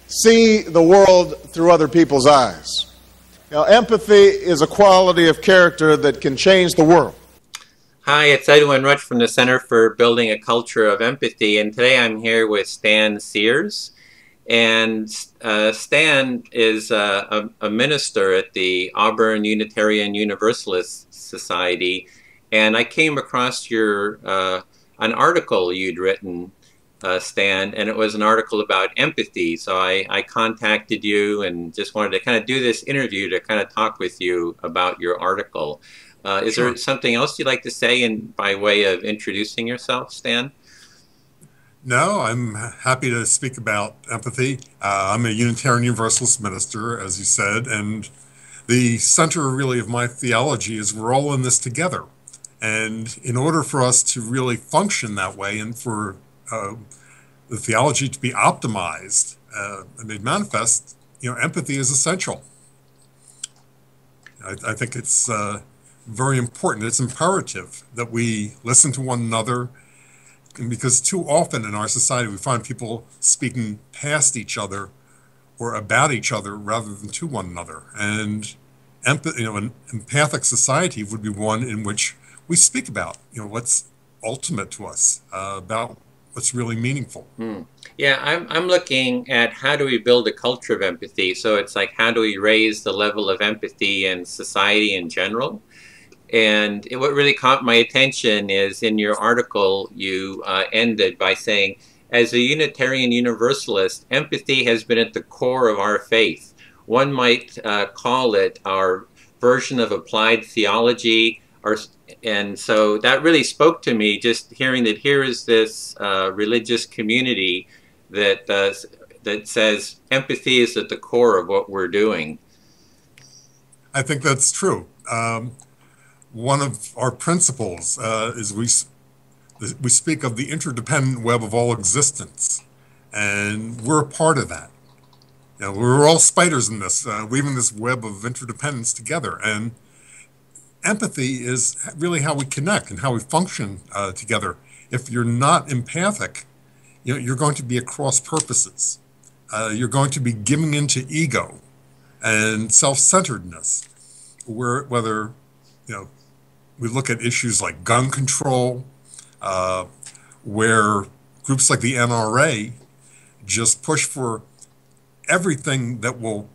see the world through other people's eyes. Now, empathy is a quality of character that can change the world. Hi, it's Edwin Rutsch from the Center for Building a Culture of Empathy, and today I'm here with Stan Sears. And Stan is a minister at the Auburn Unitarian Universalist Society, and I came across your an article you'd written, Stan, and it was an article about empathy. So I contacted you and just wanted to kind of do this interview to kind of talk with you about your article. Is Sure. there something else you'd like to say by way of introducing yourself, Stan? No, I'm happy to speak about empathy. I'm a Unitarian Universalist minister, as you said, and the center really of my theology is we're all in this together. And in order for us to really function that way and for the theology to be optimized and made manifest, empathy is essential. I think it's very important. It's imperative that we listen to one another, because too often in our society we find people speaking past each other or about each other rather than to one another. And an empathic society would be one in which we speak about what's ultimate to us, about what's really meaningful. Yeah, I'm looking at how do we build a culture of empathy. So it's like, how do we raise the level of empathy in society in general? And what really caught my attention is in your article, you ended by saying, as a Unitarian Universalist, empathy has been at the core of our faith. One might call it our version of applied theology. And so that really spoke to me, just hearing that here is this religious community that says empathy is at the core of what we're doing. I think that's true. One of our principles is we speak of the interdependent web of all existence, and we're a part of that. We're all spiders in this, weaving this web of interdependence together. And empathy is really how we connect and how we function together. If you're not empathic, you're going to be at cross purposes. You're going to be giving into ego and self-centeredness, whether we look at issues like gun control, where groups like the NRA just push for everything that will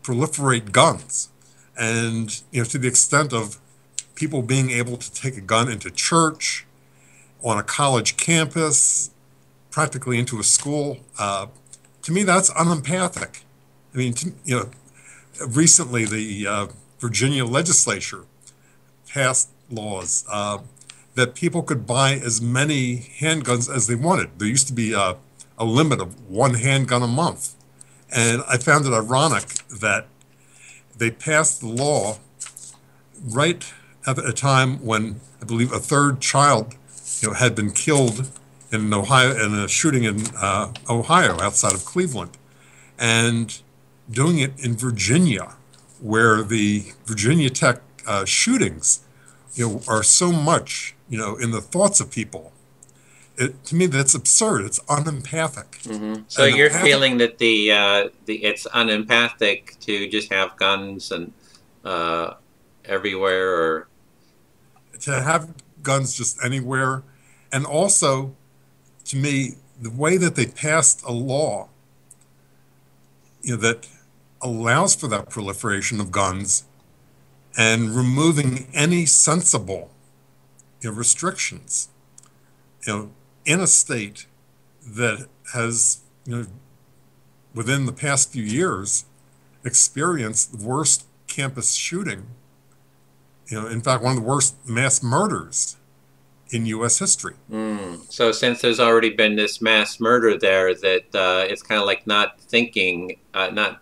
proliferate guns, and to the extent of people being able to take a gun into church, on a college campus, practically into a school. To me, that's unempathic. I mean, recently the Virginia legislature passed laws that people could buy as many handguns as they wanted. There used to be a limit of one handgun a month. And I found it ironic that they passed the law right at a time when I believe a third child had been killed in a shooting in Ohio outside of Cleveland, and doing it in Virginia, where the Virginia Tech shootings are so much in the thoughts of people. To me, that's absurd. It's unempathic. So you're feeling that it's unempathic to just have guns and everywhere, or to have guns just anywhere. And also, to me, the way that they passed a law that allows for that proliferation of guns and removing any sensible restrictions in a state that has within the past few years experienced the worst campus shooting, in fact one of the worst mass murders in U.S. history. So since there's already been this mass murder there, that it's kind of like not thinking, not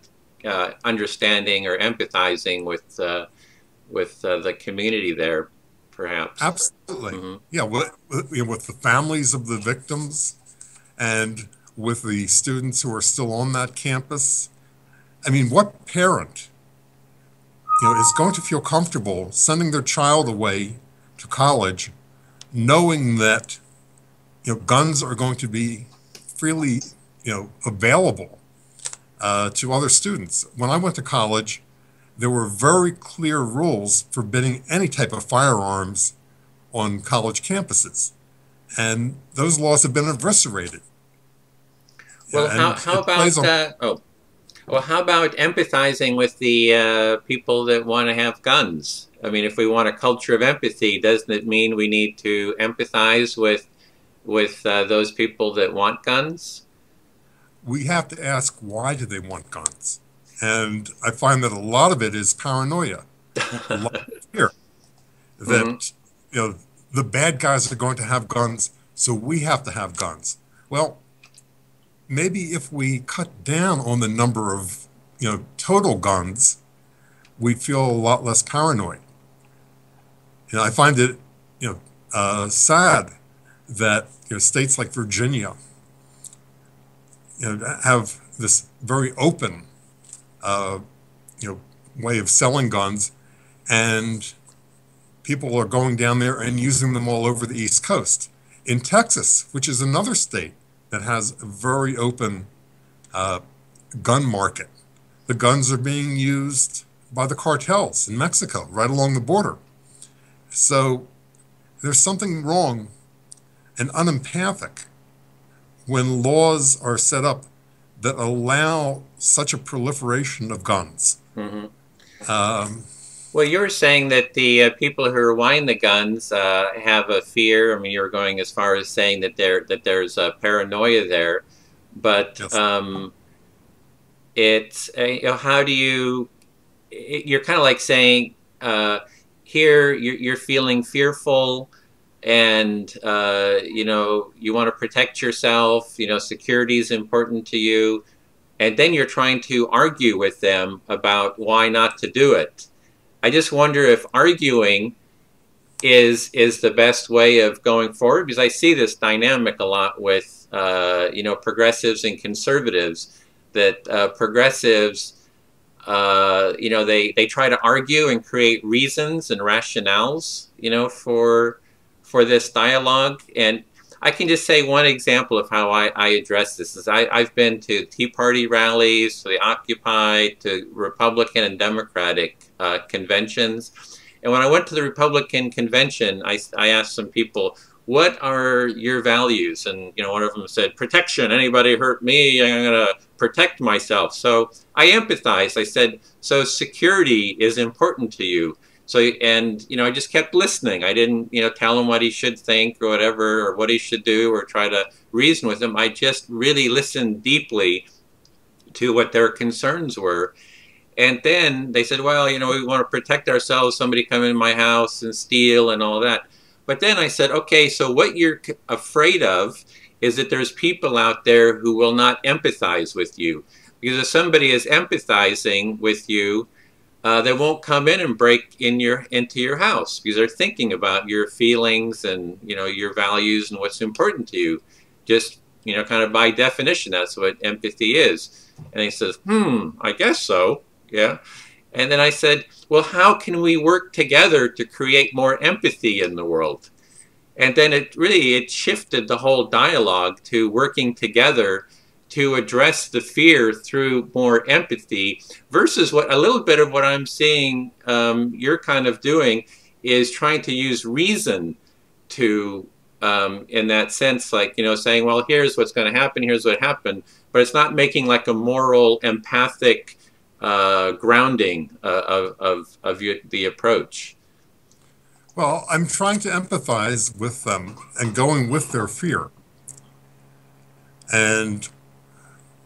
understanding or empathizing with the community there, perhaps. Absolutely. Yeah, with the families of the victims and with the students who are still on that campus. I mean, what parent is going to feel comfortable sending their child away to college knowing that guns are going to be freely available to other students. When I went to college, there were very clear rules forbidding any type of firearms on college campuses, and those laws have been eviscerated. Well, how about well, how about empathizing with the people that want to have guns? I mean, if we want a culture of empathy, doesn't it mean we need to empathize with those people that want guns? We have to ask, why do they want guns? And I find that a lot of it is paranoia, a lot of fear that the bad guys are going to have guns, so we have to have guns. Well, maybe if we cut down on the number of total guns, we'd feel a lot less paranoid. I find it sad that states like Virginia have this very open way of selling guns, and people are going down there and using them all over the East Coast. In Texas, which is another state that has a very open gun market, the guns are being used by the cartels in Mexico, right along the border. So there's something wrong and unempathic when laws are set up that allow such a proliferation of guns. Well, you're saying that the people who are buying the guns have a fear. I mean, you're going as far as saying that there's a paranoia there, but yes. It's how do you? You're kind of like saying here you're feeling fearful, and you want to protect yourself. Security is important to you, and then you're trying to argue with them about why not to do it. I just wonder if arguing is the best way of going forward, because I see this dynamic a lot with progressives and conservatives. That progressives, they try to argue and create reasons and rationales, for this dialogue. And I can just say one example of how I address this is I've been to Tea Party rallies, to the Occupy, to Republican and Democratic conventions. And when I went to the Republican convention, I asked some people, what are your values? And one of them said, protection. Anybody hurt me, I'm going to protect myself. So I empathized. I said, so security is important to you. So, and, I just kept listening. I didn't, tell him what he should think or whatever, or what he should do, or try to reason with him. I just really listened deeply to what their concerns were. And then they said, well, we want to protect ourselves. Somebody come in my house and steal and all that. But then I said, okay, so what you're afraid of is that there's people out there who will not empathize with you. Because if somebody is empathizing with you, they won't come in and break into your house, because they're thinking about your feelings and your values and what's important to you. Just kind of by definition, that's what empathy is. And he says, I guess so, yeah. And then I said, well, how can we work together to create more empathy in the world? And then it shifted the whole dialogue to working together to address the fear through more empathy, versus a little bit of what I'm seeing you're kind of doing is trying to use reason to, in that sense, like, saying, well, here's what's going to happen, here's what happened, but it's not making like a moral, empathic grounding of the approach. Well, I'm trying to empathize with them and going with their fear. And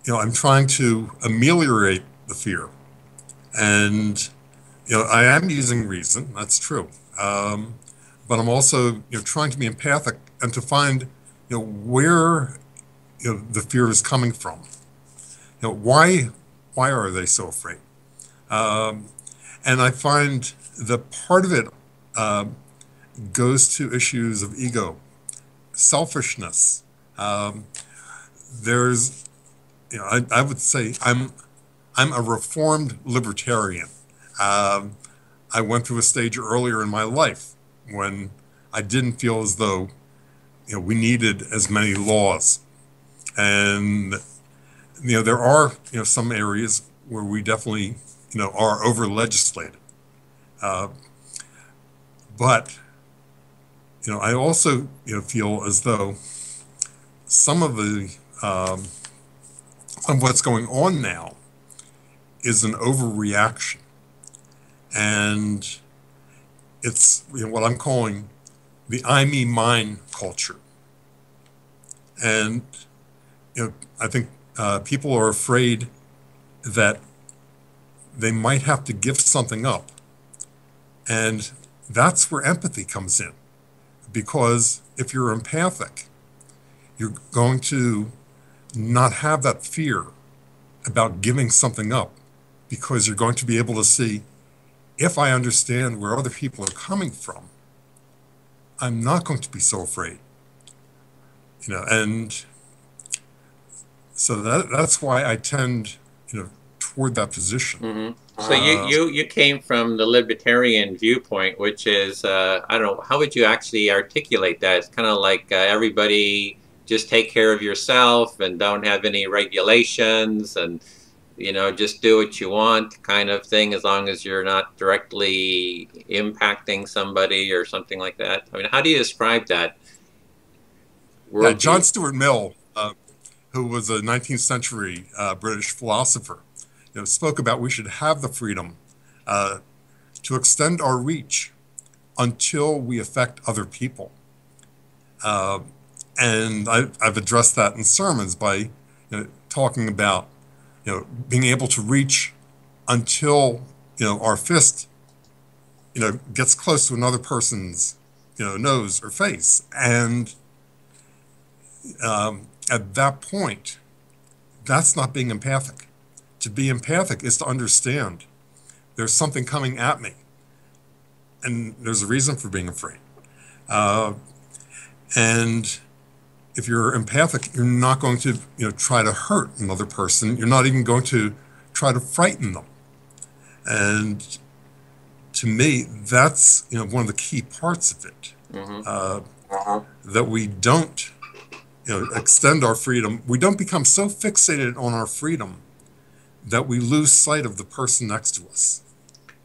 I'm trying to ameliorate the fear. And, I am using reason, that's true. But I'm also, trying to be empathic and to find, where, the fear is coming from. Why are they so afraid? And I find that part of it goes to issues of ego, selfishness. There's, I would say I'm a reformed libertarian. I went through a stage earlier in my life when I didn't feel as though we needed as many laws, and there are, some areas where we definitely, are over legislated. But, I also, feel as though some of what's going on now is an overreaction. And it's what I'm calling the I, me, mine culture. And I think people are afraid that they might have to give something up. And that's where empathy comes in. Because if you're empathic, you're going to not have that fear about giving something up, because you're going to be able to see, if I understand where other people are coming from, I'm not going to be so afraid. And so that's why I tend, toward that position. Mm-hmm. So you came from the libertarian viewpoint, which is, I don't know, how would you actually articulate that? It's kind of like everybody just take care of yourself and don't have any regulations, and just do what you want kind of thing, as long as you're not directly impacting somebody or something like that. I mean, how do you describe that? John Stuart Mill, who was a 19th century British philosopher, spoke about we should have the freedom to extend our reach until we affect other people. And I've addressed that in sermons by talking about being able to reach until our fist gets close to another person's nose or face, and at that point, that's not being empathic. To be empathic is to understand there's something coming at me, and there's a reason for being afraid. And if you're empathic, you're not going to try to hurt another person. You're not even going to try to frighten them. And to me, that's one of the key parts of it. That we don't extend our freedom. We don't become so fixated on our freedom that we lose sight of the person next to us.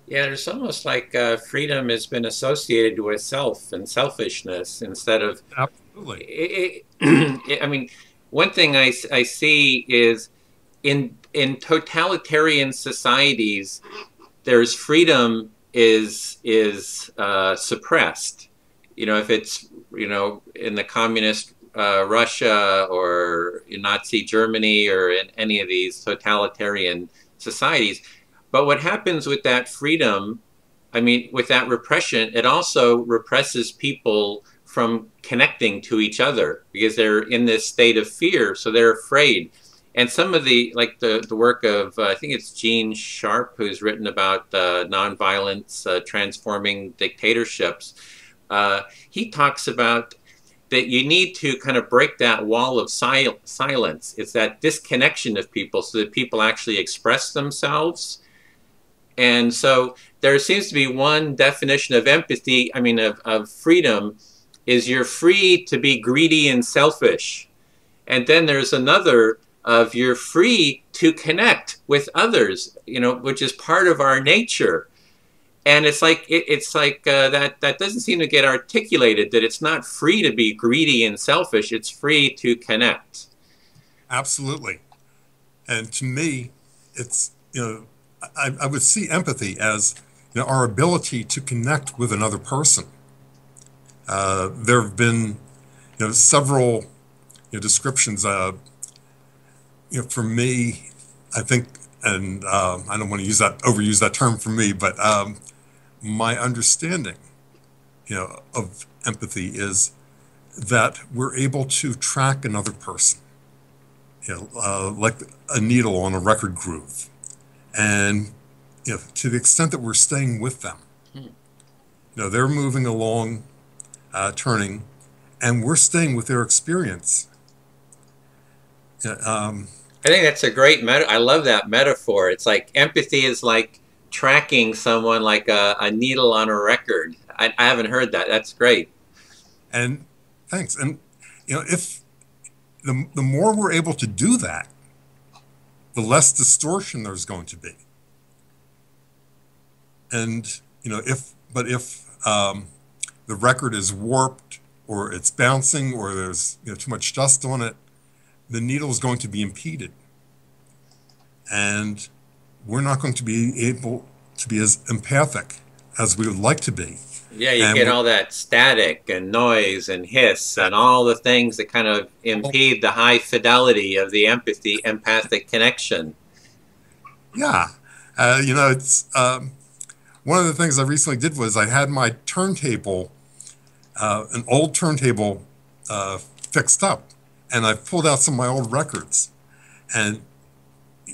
Yeah, it's almost like freedom has been associated with self and selfishness instead of... Absolutely. I mean, one thing I see is in totalitarian societies, there's freedom is suppressed. If it's in the communist Russia or in Nazi Germany or in any of these totalitarian societies. But what happens with that freedom, I mean, with that repression, it also represses people from connecting to each other because they're in this state of fear, so they're afraid. And some of the work of, I think it's Gene Sharp, who's written about nonviolence transforming dictatorships. He talks about that you need to kind of break that wall of silence. It's that disconnection of people so that people actually express themselves. And so there seems to be one definition of empathy, I mean, of freedom, is you're free to be greedy and selfish. And then there's another of you're free to connect with others, which is part of our nature. And it's like that doesn't seem to get articulated, that it's not free to be greedy and selfish. It's free to connect. Absolutely. And to me, it's, I would see empathy as our ability to connect with another person. There have been several descriptions. For me, I think, and I don't want to overuse that term for me, but my understanding, of empathy is that we're able to track another person, like a needle on a record groove, and to the extent that we're staying with them, they're moving along, turning, and we're staying with their experience. I think that's a great I love that metaphor. It's like empathy is like tracking someone like a needle on a record. I haven't heard that. That's great. And thanks. And if the more we're able to do that, the less distortion there's going to be. And, if the record is warped or it's bouncing or there's too much dust on it, the needle is going to be impeded. And we're not going to be able to be as empathic as we would like to be. Yeah, you get all that static and noise and hiss and all the things that kind of impede the high fidelity of the empathic connection. Yeah. It's one of the things I recently did was I had my turntable, an old turntable fixed up, and I pulled out some of my old records. And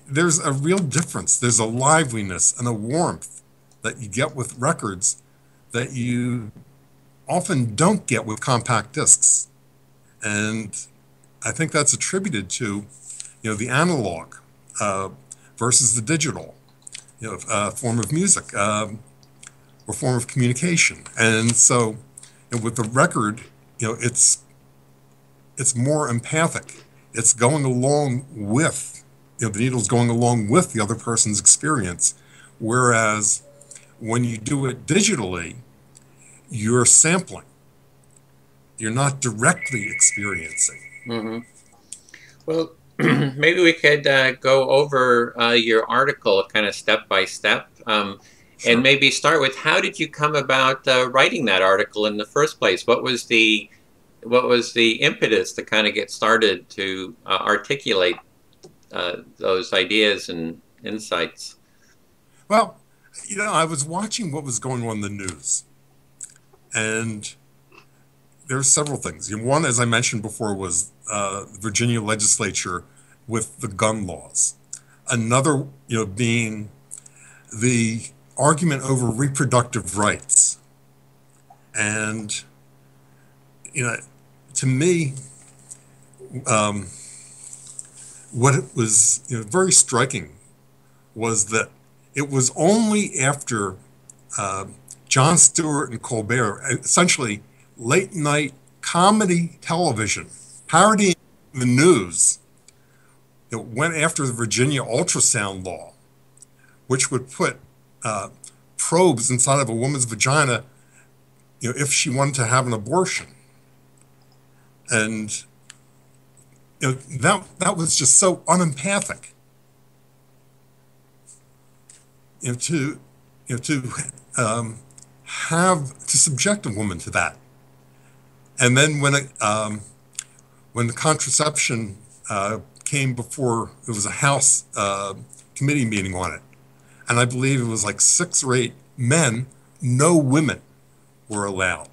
there's a real difference. There's a liveliness and a warmth that you get with records that you often don't get with compact discs. And I think that's attributed to, the analog versus the digital, form of music or form of communication. And so with the record, it's more empathic. It's going along with, the needle's going along with the other person's experience. Whereas when you do it digitally, you're sampling. You're not directly experiencing. Mm-hmm. Well, maybe we could go over your article kind of step by step, Sure. and maybe start with how did you come about writing that article in the first place? What was the impetus to kind of get started to articulate those ideas and insights? Well, I was watching what was going on in the news, and there's several things. One, as I mentioned before, was the Virginia legislature with the gun laws. Another, being the argument over reproductive rights. And, to me, what it was very striking was that it was only after Jon Stewart and Colbert, essentially late night comedy television, parodying the news, went after the Virginia ultrasound law, which would put probes inside of a woman's vagina, if she wanted to have an abortion. And that was just so unempathic. To subject a woman to that. And then when the contraception came before, there was a House committee meeting on it, and I believe it was like 6 or 8 men, no women were allowed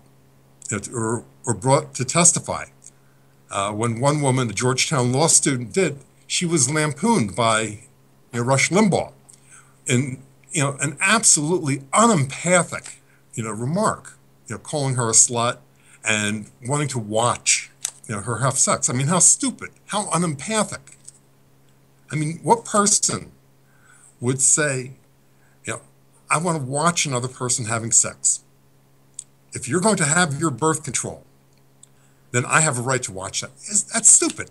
or brought to testify. When one woman, a Georgetown law student, did, she was lampooned by Rush Limbaugh, and an absolutely unempathic remark, calling her a slut and wanting to watch her have sex. I mean, how stupid, how unempathic. I mean, what person would say, I want to watch another person having sex? If you're going to have your birth control, then I have a right to watch that. That's stupid.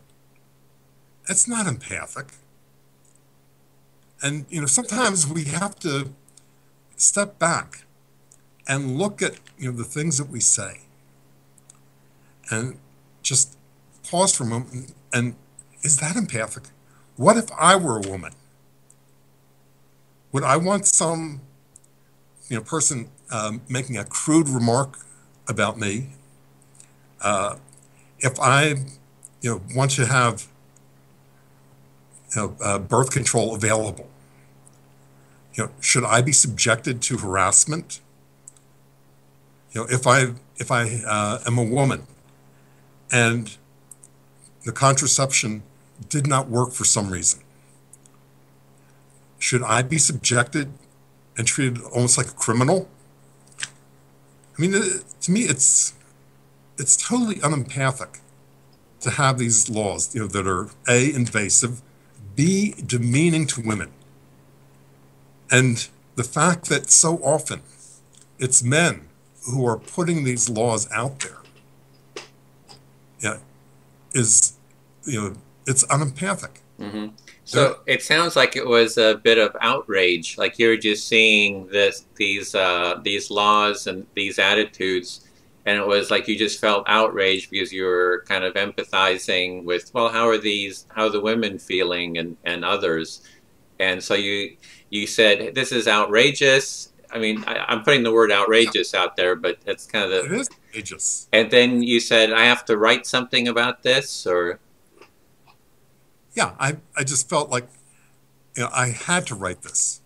That's not empathic. And, sometimes we have to step back and look at, the things that we say and just pause for a moment. And is that empathic? What if I were a woman? Would I want some, person making a crude remark about me? If I, want to have birth control available, should I be subjected to harassment? If I am a woman and the contraception did not work for some reason, should I be subjected and treated almost like a criminal? I mean, to me, it's totally unempathic to have these laws, that are A, invasive, B, demeaning to women. And the fact that so often it's men who are putting these laws out there, is, it's unempathic. Mm-hmm. There, So it sounds like it was a bit of outrage, like you're just seeing these laws and these attitudes, and it was like you just felt outraged because you were kind of empathizing with, well, how are the women feeling and others, and so you said this is outrageous. I mean, I'm putting the word yeah, outrageous out there, but that's kind of it is ageist. and then you said I have to write something about this, or Yeah, I just felt like, I had to write this.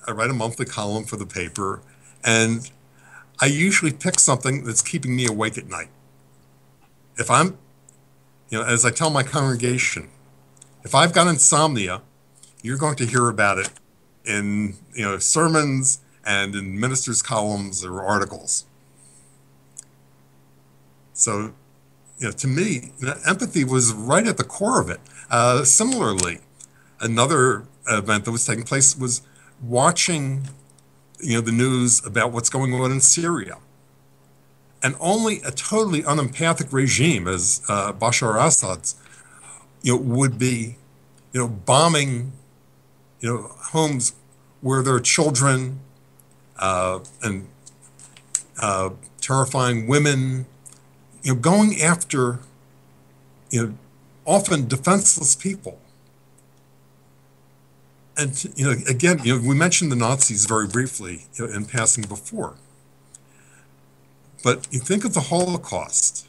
I write a monthly column for the paper, and I usually pick something that's keeping me awake at night. If I'm, as I tell my congregation, if I've got insomnia, you're going to hear about it in, sermons and in ministers' columns or articles. So, to me, empathy was right at the core of it. Similarly, another event that was taking place was watching, the news about what's going on in Syria. And only a totally unempathic regime as Bashar al-Assad's, would be, bombing, homes where there are children and terrifying women, going after, often defenseless people. And, again, we mentioned the Nazis very briefly, in passing before. But you think of the Holocaust,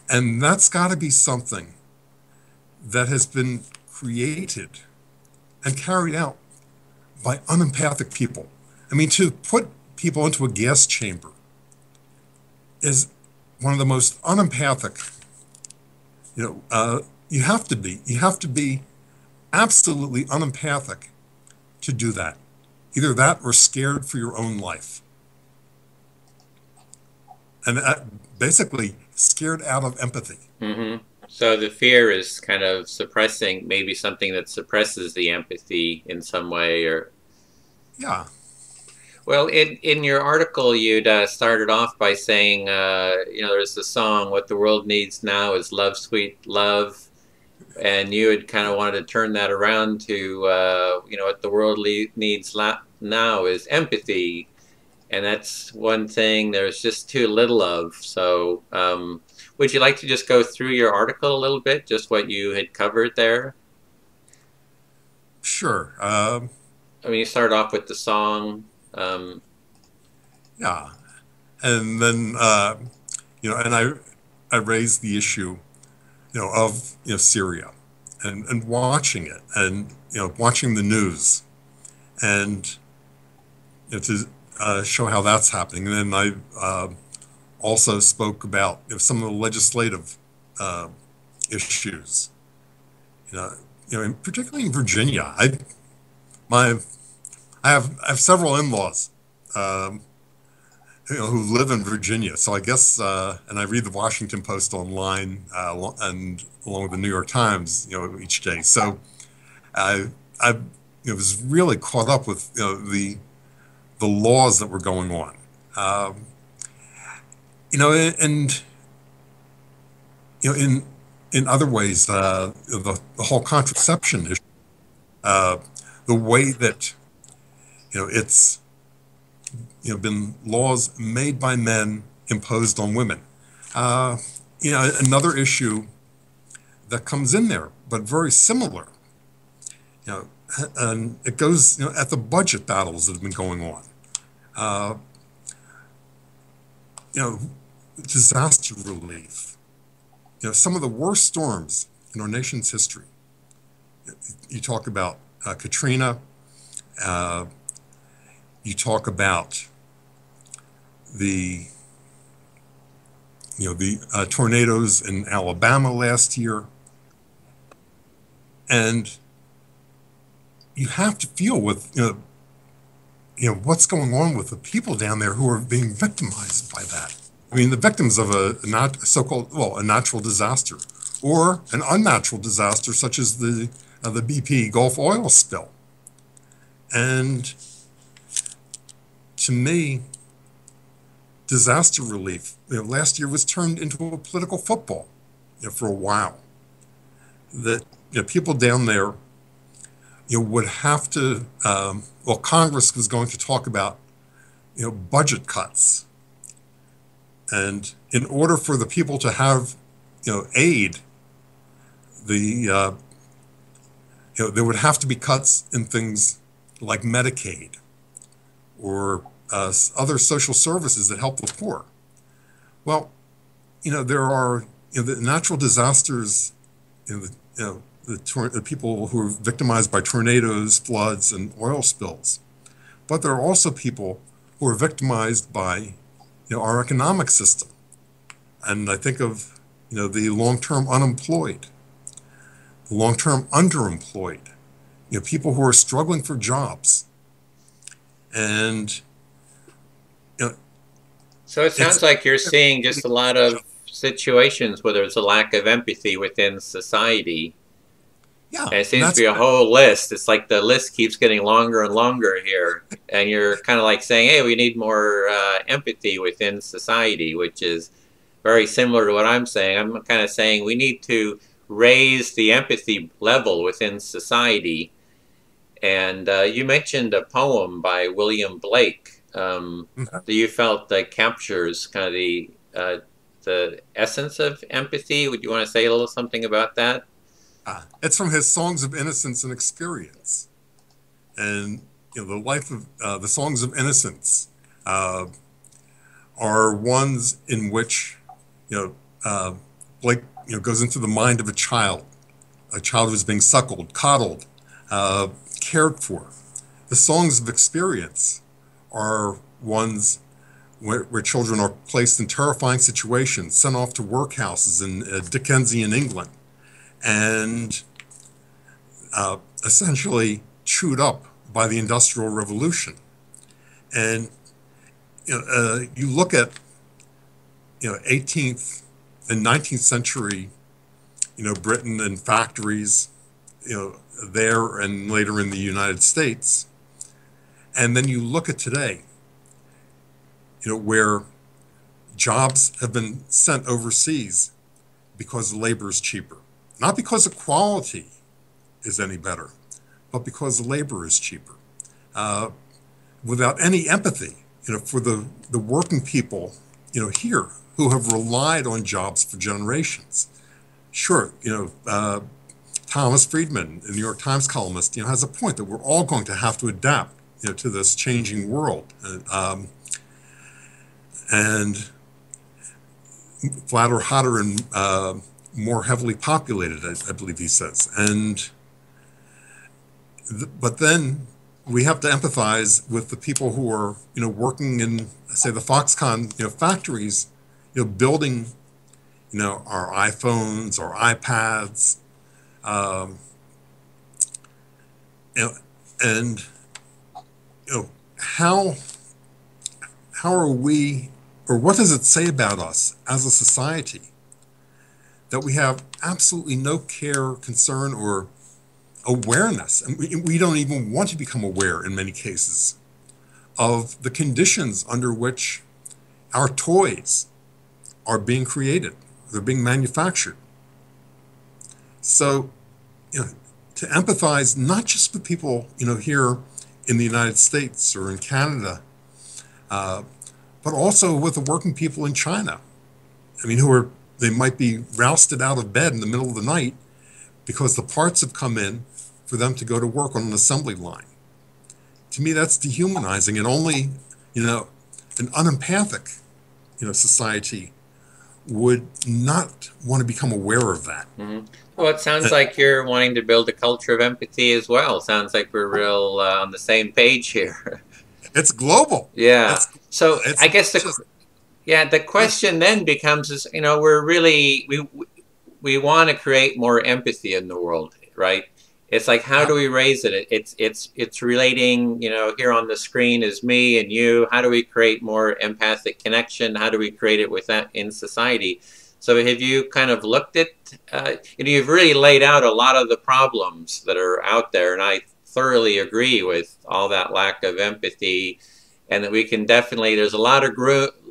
and that's got to be something that has been created and carried out by unempathic people. I mean, to put people into a gas chamber is one of the most unempathic, you have to be absolutely unempathic to do that. Either that or scared for your own life. And basically scared out of empathy. mm-hmm. So the fear is kind of suppressing, maybe something that suppresses the empathy in some way, or Yeah, well, in your article, you'd started off by saying, there's the song, "What the world needs now is love, sweet love," and you had kind of wanted to turn that around to, what the world needs now is empathy, and that's one thing there's just too little of. So, would you like to just go through your article a little bit, just what you had covered there? sure. I mean, you started off with the song. Yeah. And then, and I raised the issue, of, Syria and watching it and, watching the news and, to show how that's happening. And then I also spoke about, some of the legislative issues, and particularly in Virginia. My I have several in-laws, who live in Virginia. So I guess, and I read the Washington Post online, and along with the New York Times, each day. So I was really caught up with, the laws that were going on. And in other ways, the whole contraception issue, the way that, it's, been laws made by men imposed on women. Another issue that comes in there, but very similar, and it goes, at the budget battles that have been going on. Disaster relief. Some of the worst storms in our nation's history. You talk about Katrina. You talk about the tornadoes in Alabama last year, and you have to feel with what's going on with the people down there who are being victimized by that. I mean, the victims of a natural disaster or an unnatural disaster such as the BP Gulf oil spill. And to me, disaster relief, last year was turned into a political football, for a while. That people down there, would have to, well, Congress was going to talk about, budget cuts. And in order for the people to have, aid, there would have to be cuts in things like Medicaid or other social services that help the poor. Well, there are the natural disasters, the people who are victimized by tornadoes, floods, and oil spills. But there are also people who are victimized by our economic system. And I think of the long-term unemployed, the long-term underemployed, people who are struggling for jobs. And so it sounds like you're seeing just a lot of situations where there's a lack of empathy within society. Yeah, and it seems to be a whole list. It's like the list keeps getting longer and longer here. And you're kind of like saying, hey, we need more empathy within society, which is very similar to what I'm saying. I'm kind of saying we need to raise the empathy level within society. And you mentioned a poem by William Blake that you felt that captures kind of the essence of empathy. Would you want to say a little something about that? It's from his Songs of Innocence and Experience. And the life of the Songs of Innocence are ones in which Blake goes into the mind of a child who's being suckled, coddled, cared for. The Songs of Experience are ones where children are placed in terrifying situations, sent off to workhouses in Dickensian England, and essentially chewed up by the Industrial Revolution. And you look at 18th and 19th century Britain and factories there and later in the United States, and then you look at today where jobs have been sent overseas because labor is cheaper. Not because the quality is any better, but because the labor is cheaper. Without any empathy, for the working people, here who have relied on jobs for generations. Sure, Thomas Friedman, the New York Times columnist, has a point that we're all going to have to adapt, to this changing world. And flatter, hotter, and more heavily populated, I believe he says. And but then we have to empathize with the people who are, working in, say, the Foxconn, factories, building, our iPhones, our iPads, and how are we, or what does it say about us as a society that we have absolutely no care, concern, or awareness, and we don't even want to become aware in many cases of the conditions under which our toys are being created, they're being manufactured. So, to empathize not just with people, here in the United States or in Canada, but also with the working people in China. I mean, they might be rousted out of bed in the middle of the night because the parts have come in for them to go to work on an assembly line. To me, that's dehumanizing, and only, an unempathic, society would not want to become aware of that. Mm-hmm. Well, it sounds like you're wanting to build a culture of empathy as well. Sounds like we're real on the same page here. It's global. Yeah. So I guess the question then becomes is, we're really, we want to create more empathy in the world, right? It's like, how do we raise it? It's relating, here on the screen is me and you. How do we create more empathic connection? How do we create it with that in society? So have you kind of looked at, you've really laid out a lot of the problems that are out there, and I thoroughly agree with all that lack of empathy, and that we can definitely, there's a lot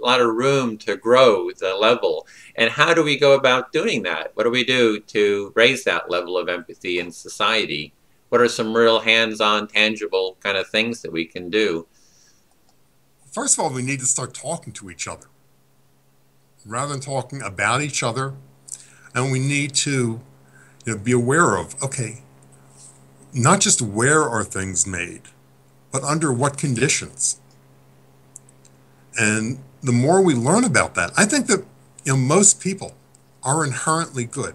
lot of room to grow the level. And how do we go about doing that? What do we do to raise that level of empathy in society? What are some real hands-on, tangible kind of things that we can do? First of all, we need to start talking to each other rather than talking about each other. And we need to be aware of, okay, not just where are things made, but under what conditions. And the more we learn about that, I think that most people are inherently good.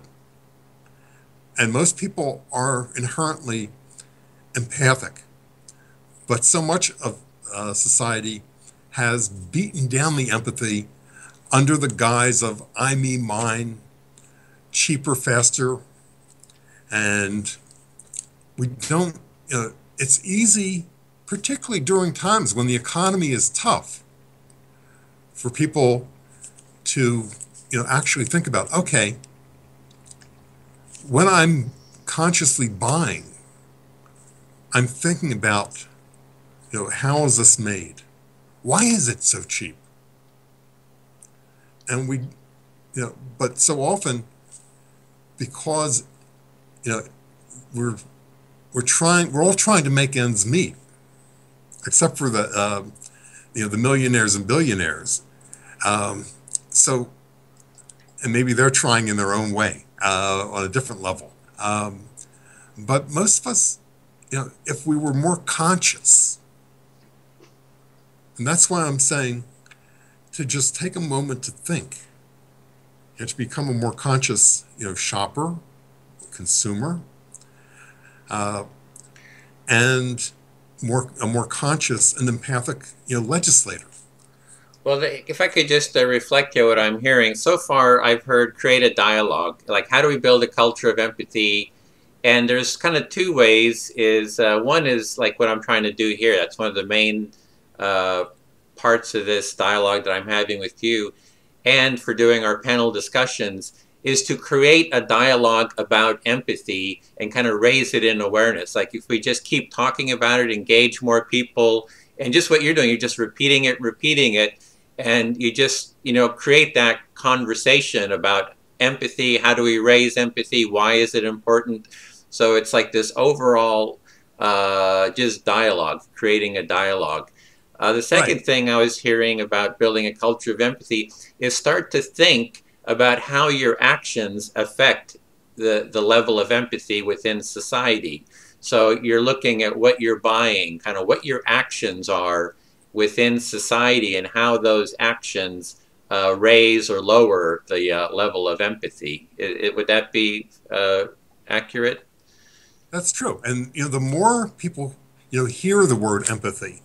And most people are inherently empathic. But so much of society has beaten down the empathy under the guise of I, me, mine, cheaper, faster. And we don't, it's easy, particularly during times when the economy is tough, for people to actually think about, okay, when I'm consciously buying, I'm thinking about, how is this made? Why is it so cheap? And we, but so often, because, we're all trying to make ends meet, except for the, the millionaires and billionaires. So, and maybe they're trying in their own way, on a different level. But most of us, if we were more conscious, and that's why I'm saying to just take a moment to think, and to become a more conscious, shopper, consumer, and a more conscious and empathic, legislator. Well, if I could just reflect here what I'm hearing. So far, I've heard create a dialogue. Like, how do we build a culture of empathy? And there's kind of two ways. One is like what I'm trying to do here. That's one of the main parts of this dialogue that I'm having with you. And for doing our panel discussions is to create a dialogue about empathy and kind of raise it in awareness. Like if we just keep talking about it, engage more people, and just what you're doing, you're just repeating it, and you just, create that conversation about empathy. How do we raise empathy? Why is it important? So it's like this overall just dialogue, creating a dialogue. The second thing I was hearing about building a culture of empathy is start to think about how your actions affect the level of empathy within society. So you're looking at what you're buying, kind of what your actions are within society and how those actions raise or lower the level of empathy. Would that be accurate? That's true. And the more people hear the word empathy,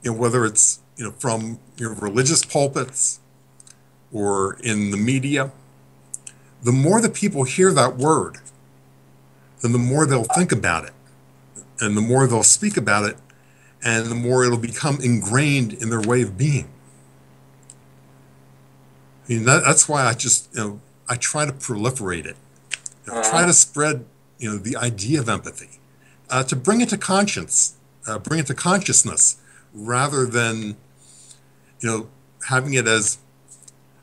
whether it's from religious pulpits or in the media, the more that people hear that word, then the more they'll think about it, and the more they'll speak about it, and the more it'll become ingrained in their way of being. I mean, that's why I just, I try to proliferate it. Try to spread, the idea of empathy, to bring it to conscience, bring it to consciousness, rather than, having it as,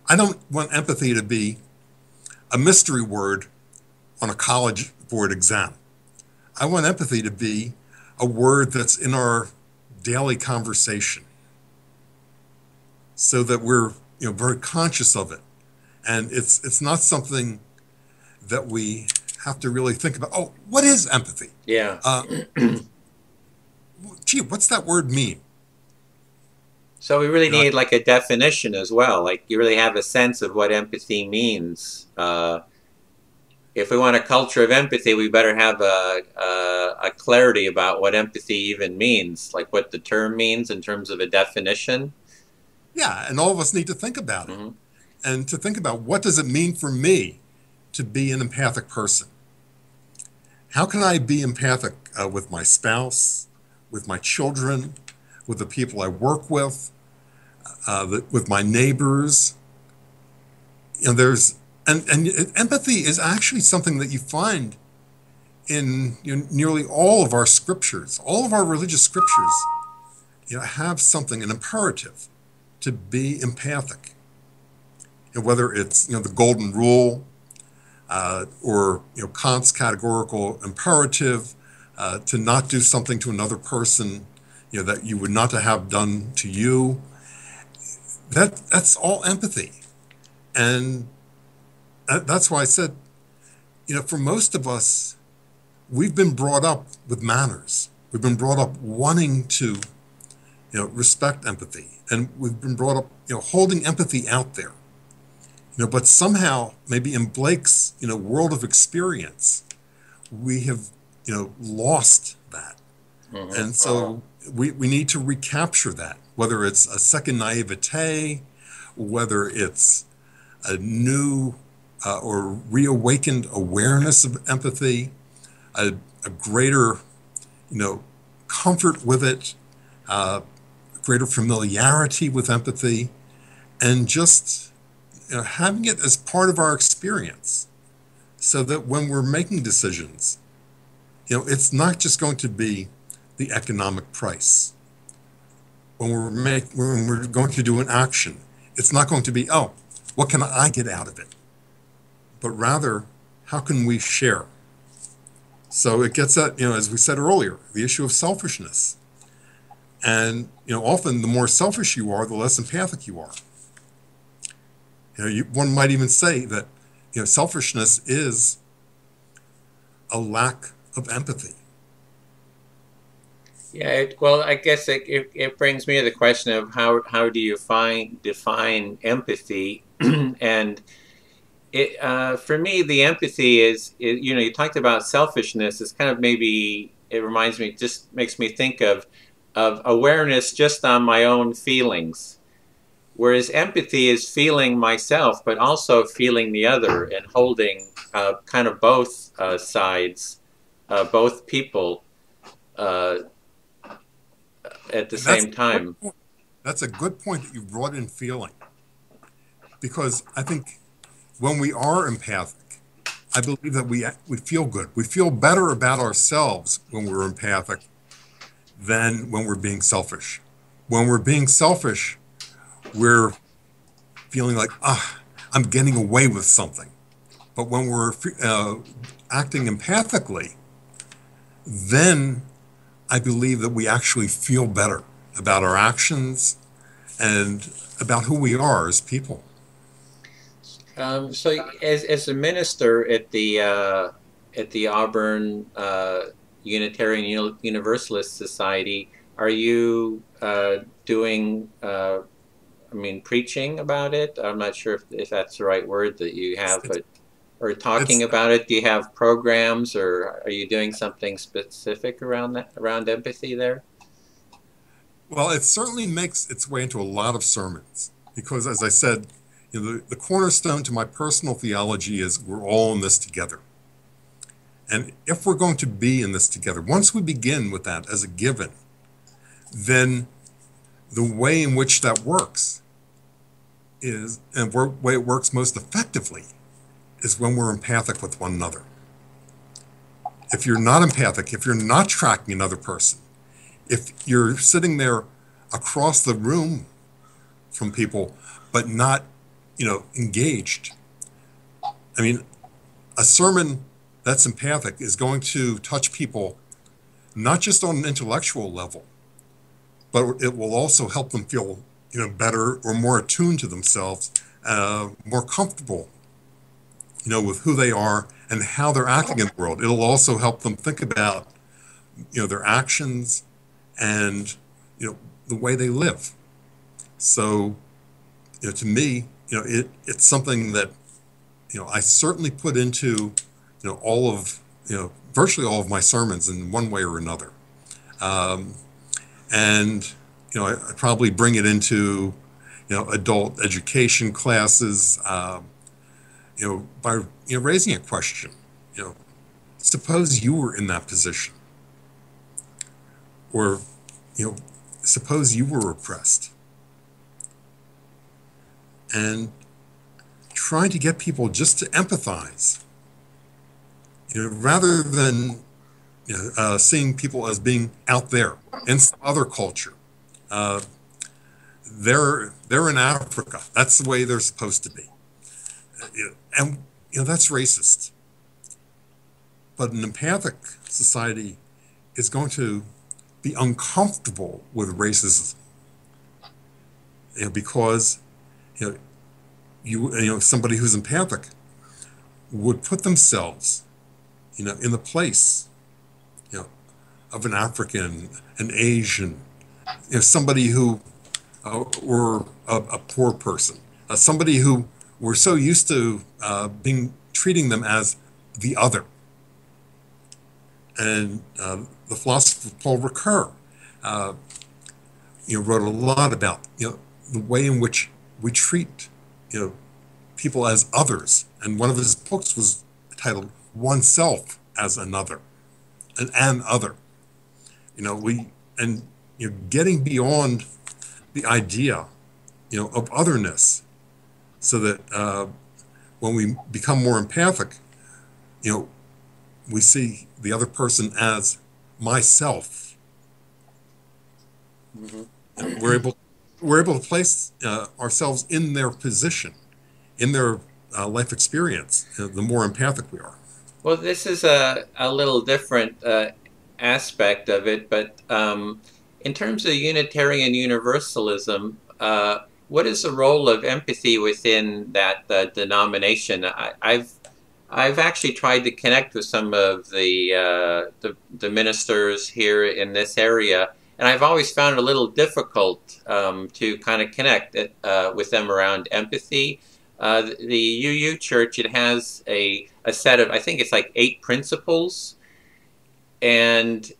I don't want empathy to be a mystery word on a college board exam. I want empathy to be a word that's in our daily conversation, so that we're very conscious of it, and it's not something that we have to really think about. Oh, what is empathy? Yeah. Gee, what's that word mean? So we really need like a definition as well. Like you really have a sense of what empathy means. If we want a culture of empathy, we better have a clarity about what empathy even means, like what the term means in terms of a definition. Yeah, and all of us need to think about it. And to think about, what does it mean for me to be an empathic person? How can I be empathic with my spouse, with my children, with the people I work with my neighbors? There's and empathy is actually something that you find in nearly all of our scriptures. All of our religious scriptures have something, an imperative, to be empathic. And whether it's, the golden rule, or, Kant's categorical imperative, to not do something to another person, that you would not have done to you. That's all empathy. And that's why I said, for most of us, we've been brought up with manners. We've been brought up wanting to, respect empathy. And we've been brought up, holding empathy out there. But somehow, maybe in Blake's, world of experience, we have, lost that. Mm-hmm. And so we need to recapture that, whether it's a second naivete, whether it's a new or reawakened awareness of empathy, a greater, comfort with it, greater familiarity with empathy, and just having it as part of our experience, so that when we're making decisions, it's not just going to be the economic price. When we're going to do an action, it's not going to be, oh, what can I get out of it? But rather, how can we share? So it gets at, as we said earlier, the issue of selfishness. And, often the more selfish you are, the less empathic you are. One might even say that, selfishness is a lack of empathy. Yeah, well, I guess it brings me to the question of how do you define empathy? And for me, the empathy is, you talked about selfishness. It's kind of, maybe it reminds me, just makes me think of awareness just on my own feelings. Whereas empathy is feeling myself, but also feeling the other, and holding kind of both sides, both people at the same time. That's a good point that you brought in, feeling. Because I think when we are empathic, I believe that we feel good. We feel better about ourselves when we're empathic than when we're being selfish. When we're being selfish, we're feeling like, I'm getting away with something. But when we're acting empathically, then I believe that we actually feel better about our actions and about who we are as people. So as a minister at the Auburn Unitarian Universalist Society, are you doing preaching about it? I'm not sure if that's the right word that you have, or talking about it. Do you have programs, or are you doing something specific around empathy there? Well, it certainly makes its way into a lot of sermons, because, as I said, the cornerstone to my personal theology is we're all in this together. And if we're going to be in this together, once we begin with that as a given, then the way in which that works is, and the way it works most effectively, is when we're empathic with one another. If you're not empathic, if you're not tracking another person, if you're sitting there across the room from people, but not, engaged. A sermon that's empathic is going to touch people not just on an intellectual level, but it will also help them feel, better or more attuned to themselves, more comfortable, with who they are and how they're acting in the world. It'll also help them think about, their actions and, the way they live. So, to me, it's something that, I certainly put into, all of, virtually all of my sermons in one way or another. And, I probably bring it into, adult education classes, by, raising a question. Suppose you were in that position. Or, suppose you were oppressed. And trying to get people just to empathize, rather than seeing people as being out there in some other culture, they're in Africa. That's the way they're supposed to be. And that's racist. But an empathic society is going to be uncomfortable with racism, because somebody who's empathic would put themselves in the place of an African, an Asian, somebody who were a poor person, somebody who we're so used to treating them as the other. And the philosopher Paul Ricoeur, wrote a lot about the way in which we treat people as others. And one of his books was titled "Oneself as Another," an other. Getting beyond the idea of otherness, so that when we become more empathic, we see the other person as myself. Mm-hmm. We're able to place ourselves in their position, in their life experience. The more empathic we are. Well, this is a little different aspect of it, but in terms of Unitarian Universalism, what is the role of empathy within that denomination? I've actually tried to connect with some of the ministers here in this area, and I've always found it a little difficult to kind of connect with them around empathy. The UU Church, it has a set of, I think it's like 8 principles, and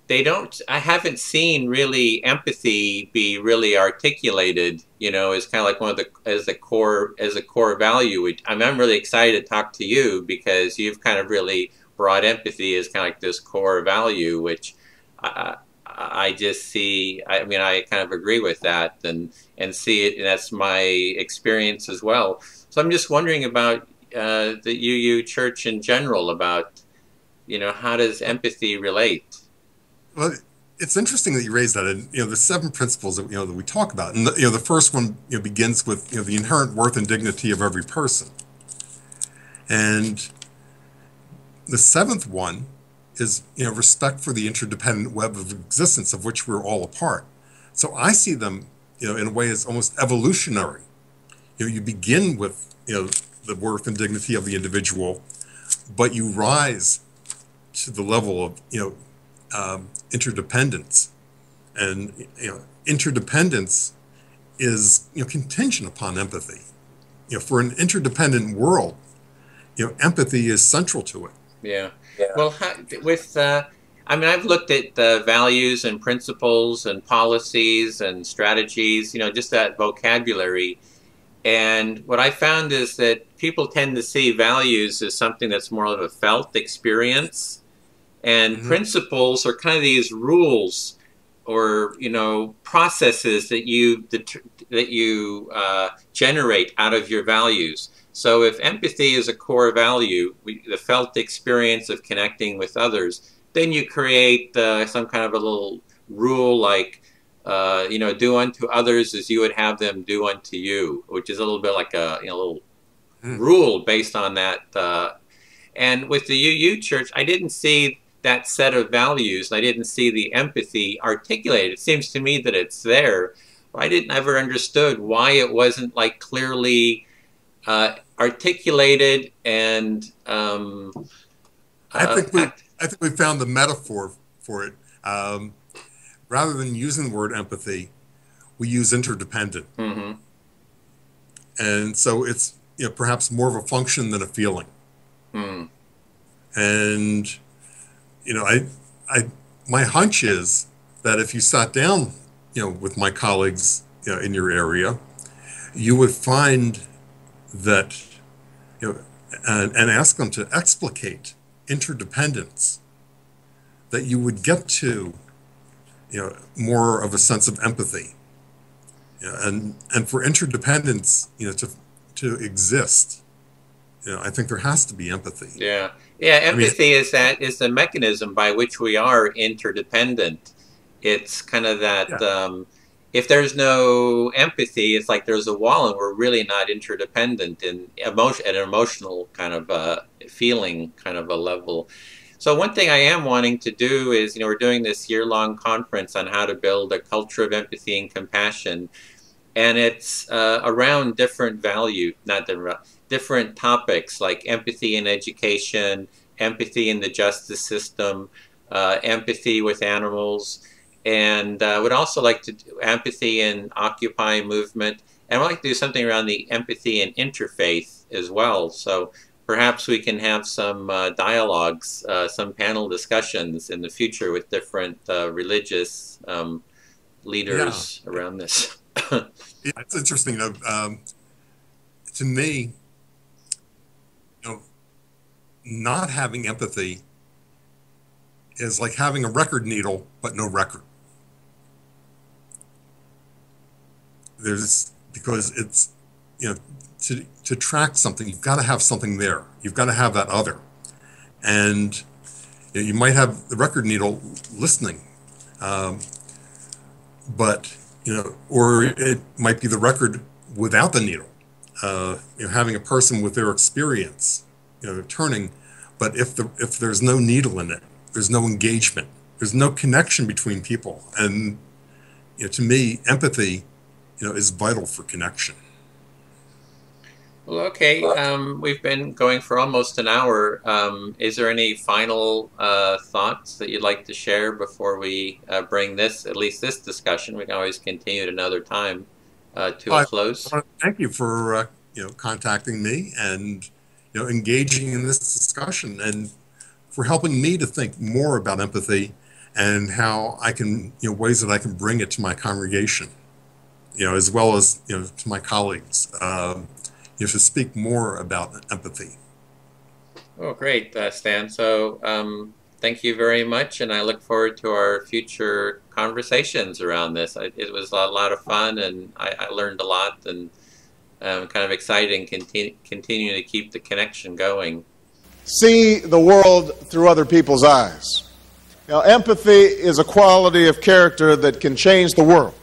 they don't, I haven't seen really empathy be really articulated, as kind of like one of as a core value. I'm really excited to talk to you, because you've kind of really brought empathy as kind of like this core value, which I just see, I kind of agree with that and see it, and that's my experience as well. So I'm just wondering about the UU Church in general, about, how does empathy relate? Well, it's interesting that you raised that, and the 7 principles that that we talk about, and the first one begins with the inherent worth and dignity of every person, and the 7th one is respect for the interdependent web of existence of which we're all a part. So I see them in a way as almost evolutionary. You begin with the worth and dignity of the individual, but you rise to the level of interdependence, and interdependence is contingent upon empathy. For an interdependent world, empathy is central to it. Yeah. Well, I've looked at the values and principles and policies and strategies, just that vocabulary. And what I found is that people tend to see values as something that's more of a felt experience. And mm-hmm. principles are kind of these rules or processes that you generate out of your values. So if empathy is a core value, the felt experience of connecting with others, then you create some kind of a little rule like do unto others as you would have them do unto you, which is a little bit like a little rule based on that. And with the UU Church, I didn't see that set of values. I didn't see the empathy articulated. It seems to me that it's there. I didn't ever understood why it wasn't like clearly articulated, and I think we found the metaphor for it. Rather than using the word empathy, we use interdependent, mm-hmm. and so it's perhaps more of a function than a feeling. Mm. And my hunch is that if you sat down, with my colleagues, in your area, you would find that, and ask them to explicate interdependence, that you would get to, more of a sense of empathy, and for interdependence, to exist, I think there has to be empathy. Yeah. Empathy is the mechanism by which we are interdependent. It's kind of that. if there's no empathy, it's like there's a wall, and we're really not interdependent in emotion, at an emotional kind of feeling kind of a level. So one thing I am wanting to do is, you know, we're doing this year-long conference on how to build a culture of empathy and compassion, and it's around different different topics like empathy in education, empathy in the justice system, empathy with animals, and would also like to do empathy in Occupy movement, and I'd like to do something around the empathy in interfaith as well. So perhaps we can have some dialogues, some panel discussions in the future with different religious leaders around this. Yeah, it's interesting. To me, you know, not having empathy is like having a record needle but no record. Because it's, you know, to track something, you've got to have something there. You've got to have that other. And you know, you might have the record needle listening, but, you know, or it might be the record without the needle. You know, having a person with their experience, you know, turning, but if there's no needle in it, there's no engagement, there's no connection between people. And, you know, to me, empathy, you know, is vital for connection. Well, okay, we've been going for almost an hour. Is there any final thoughts that you'd like to share before we bring this, at least this discussion? We can always continue at another time to a close. Thank you for you know, contacting me and, you know, engaging in this discussion, and for helping me to think more about empathy and how I can, you know, ways that I can bring it to my congregation, you know, as well as, you know, to my colleagues. You know, to speak more about empathy. Oh, great, Stan. So thank you very much, and I look forward to our future conversations around this. It was a lot of fun, and I learned a lot, and kind of exciting continuing to keep the connection going. See the world through other people's eyes. Now, empathy is a quality of character that can change the world.